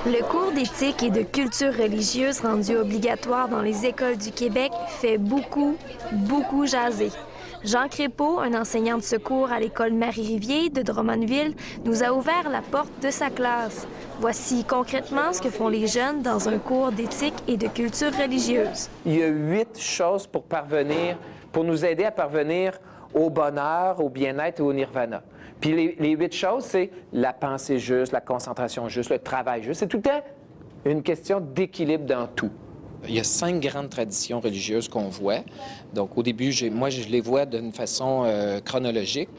Le cours d'éthique et de culture religieuse rendu obligatoire dans les écoles du Québec fait beaucoup jaser. Jean Crépeau, un enseignant de secours à l'école Marie-Rivier de Drummondville, nous a ouvert la porte de sa classe. Voici concrètement ce que font les jeunes dans un cours d'éthique et de culture religieuse. Il y a 8 choses pour nous aider à parvenir au bonheur, au bien-être et au nirvana. Puis les 8 choses, c'est la pensée juste, la concentration juste, le travail juste. C'est tout le temps une question d'équilibre dans tout. Il y a 5 grandes traditions religieuses qu'on voit. Donc, au début, moi, je les vois d'une façon chronologique.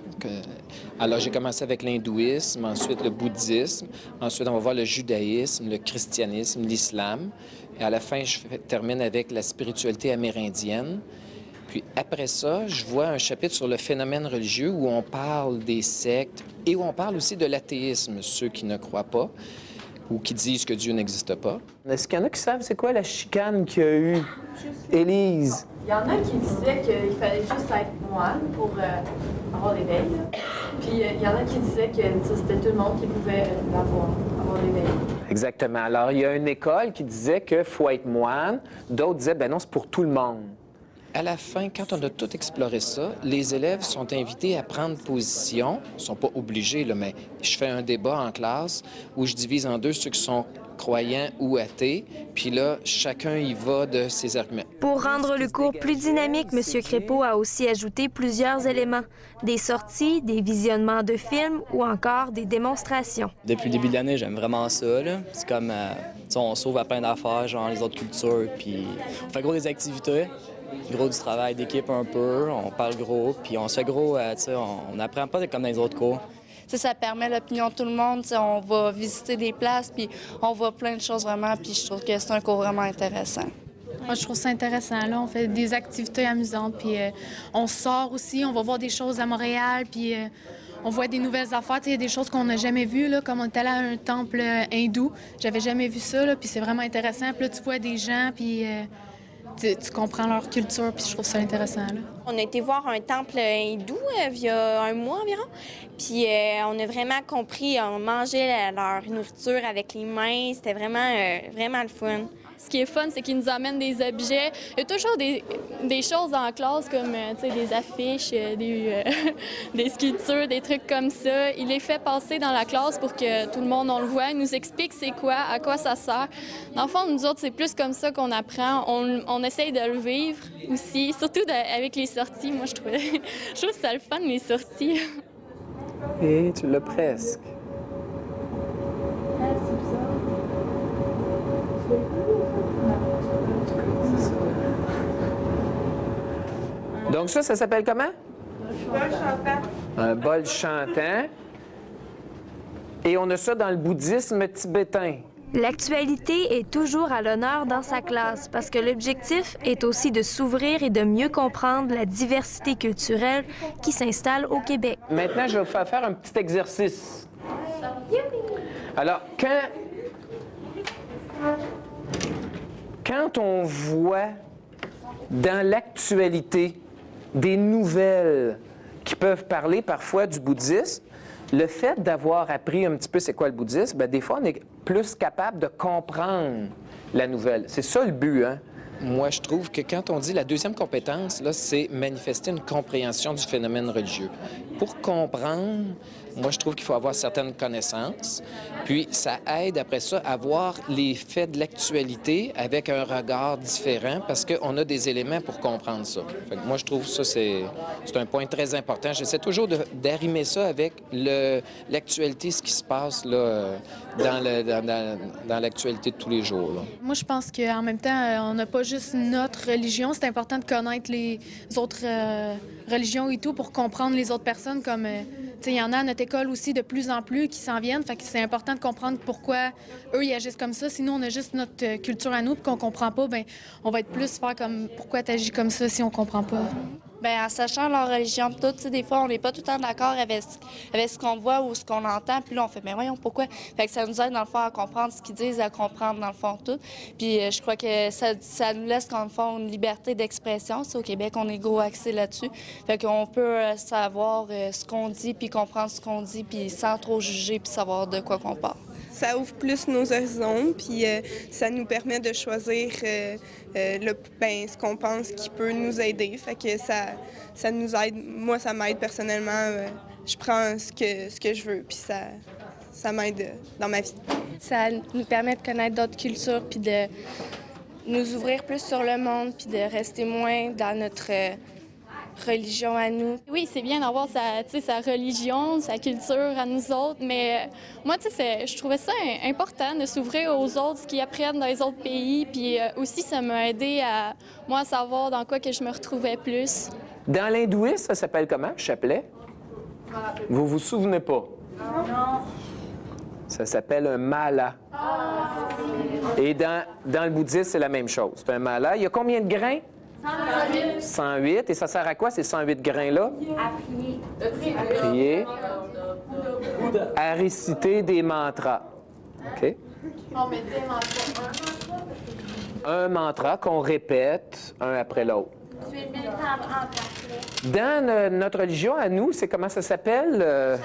Alors, j'ai commencé avec l'hindouisme, ensuite le bouddhisme, ensuite, on va voir le judaïsme, le christianisme, l'islam. Et à la fin, je termine avec la spiritualité amérindienne. Puis après ça, je vois un chapitre sur le phénomène religieux où on parle des sectes et où on parle aussi de l'athéisme, ceux qui ne croient pas ou qui disent que Dieu n'existe pas. Est-ce qu'il y en a qui savent c'est quoi la chicane qu'il y a eu? Élise? Il y en a qui disaient qu'il fallait juste être moine pour avoir l'éveil. Puis il y en a qui disaient que c'était tout le monde qui pouvait avoir l'éveil. Exactement. Alors, il y a une école qui disait qu'il faut être moine. D'autres disaient, ben non, c'est pour tout le monde. À la fin, quand on a tout exploré ça, les élèves sont invités à prendre position. Ils ne sont pas obligés, là, mais je fais un débat en classe où je divise en deux ceux qui sont croyants ou athées. Puis là, chacun y va de ses arguments. Pour rendre le cours plus dynamique, M. Crépeau a aussi ajouté plusieurs éléments. Des sorties, des visionnements de films ou encore des démonstrations. Depuis le début de l'année, j'aime vraiment ça, là. C'est comme, on s'ouvre à plein d'affaires, genre les autres cultures, puis on fait gros des activités. Gros du travail d'équipe un peu, on parle gros, puis on se fait gros, on n'apprend pas comme dans les autres cours. Ça permet l'opinion de tout le monde, on va visiter des places, puis on voit plein de choses vraiment, puis je trouve que c'est un cours vraiment intéressant. Moi, je trouve ça intéressant. Là, on fait des activités amusantes, puis on sort aussi, on va voir des choses à Montréal, puis on voit des nouvelles affaires. Il y a des choses qu'on n'a jamais vues, là, comme on est allé à un temple hindou. J'avais jamais vu ça, là, puis c'est vraiment intéressant. Puis là, tu vois des gens, puis tu comprends leur culture, puis je trouve ça intéressant. Là. On a été voir un temple hindou il y a un mois environ, puis on a vraiment compris, on mangeait leur nourriture avec les mains, c'était vraiment le fun. Ce qui est fun, c'est qu'ils nous amènent des objets. Il y a toujours des choses en classe comme des affiches, des sculptures, des trucs comme ça. Il les fait passer dans la classe pour que tout le monde on le voit. Il nous explique c'est quoi, à quoi ça sert. Dans le fond, nous autres, c'est plus comme ça qu'on apprend. On essaye de le vivre aussi, surtout avec les sorties. Moi, je trouve que c'est le fun, les sorties. Et tu l'as presque. Donc ça s'appelle comment? Un bol chantant. Un bol chantant. Et on a ça dans le bouddhisme tibétain. L'actualité est toujours à l'honneur dans sa classe parce que l'objectif est aussi de s'ouvrir et de mieux comprendre la diversité culturelle qui s'installe au Québec. Maintenant, je vais vous faire un petit exercice. Alors, quand on voit dans l'actualité des nouvelles qui peuvent parler parfois du bouddhisme, le fait d'avoir appris un petit peu c'est quoi le bouddhisme, bien, des fois, on est plus capable de comprendre la nouvelle. C'est ça le but, hein? Moi, je trouve que quand on dit la deuxième compétence, là, c'est manifester une compréhension du phénomène religieux. Pour comprendre, moi, je trouve qu'il faut avoir certaines connaissances. Puis, ça aide, après ça, à voir les faits de l'actualité avec un regard différent parce qu'on a des éléments pour comprendre ça. Fait que moi, je trouve que ça, c'est un point très important. J'essaie toujours d'arrimer ça avec l'actualité, ce qui se passe là, dans l'actualité de tous les jours. Là. Moi, je pense qu'en même temps, on n'a pas juste notre religion. C'est important de connaître les autres religions et tout pour comprendre les autres personnes. Comme, il y en a à notre école aussi de plus en plus qui s'en viennent. Fait que c'est important de comprendre pourquoi eux, ils agissent comme ça. Sinon, on a juste notre culture à nous puis qu'on comprend pas, bien, on va être plus faire comme pourquoi tu agis comme ça si on comprend pas. Bien, en sachant leur religion, tout, tu sais, des fois, on n'est pas tout le temps d'accord avec ce qu'on voit ou ce qu'on entend. Puis là, on fait, mais voyons, pourquoi? Fait que ça nous aide, dans le fond, à comprendre ce qu'ils disent, à comprendre, dans le fond, tout. Puis je crois que ça nous laisse, dans le fond, une liberté d'expression. Au Québec, on est gros axé là-dessus. Fait qu'on peut savoir ce qu'on dit, puis comprendre ce qu'on dit, puis sans trop juger, puis savoir de quoi qu'on parle. Ça ouvre plus nos horizons, puis ça nous permet de choisir ce qu'on pense qui peut nous aider. Fait que ça nous aide. Moi, ça m'aide personnellement. Je prends ce que je veux, puis ça m'aide dans ma vie. Ça nous permet de connaître d'autres cultures, puis de nous ouvrir plus sur le monde, puis de rester moins dans notre religion à nous. Oui, c'est bien d'avoir sa religion, sa culture à nous autres, mais moi, je trouvais ça important de s'ouvrir aux autres, ce qu'ils apprennent dans les autres pays, puis aussi, ça m'a aidé à, moi, savoir dans quoi que je me retrouvais plus. Dans l'hindouisme, ça s'appelle comment, chapelet? Vous vous souvenez pas? Non. Ça s'appelle un mala. Et dans le bouddhisme, c'est la même chose. C'est un mala. Il y a combien de grains? 108. 108. Et ça sert à quoi, ces 108 grains-là? À prier. Prier. À réciter des mantras. OK? On met des mantras. Un mantra qu'on répète un après l'autre. Dans notre religion, à nous, c'est comment ça s'appelle?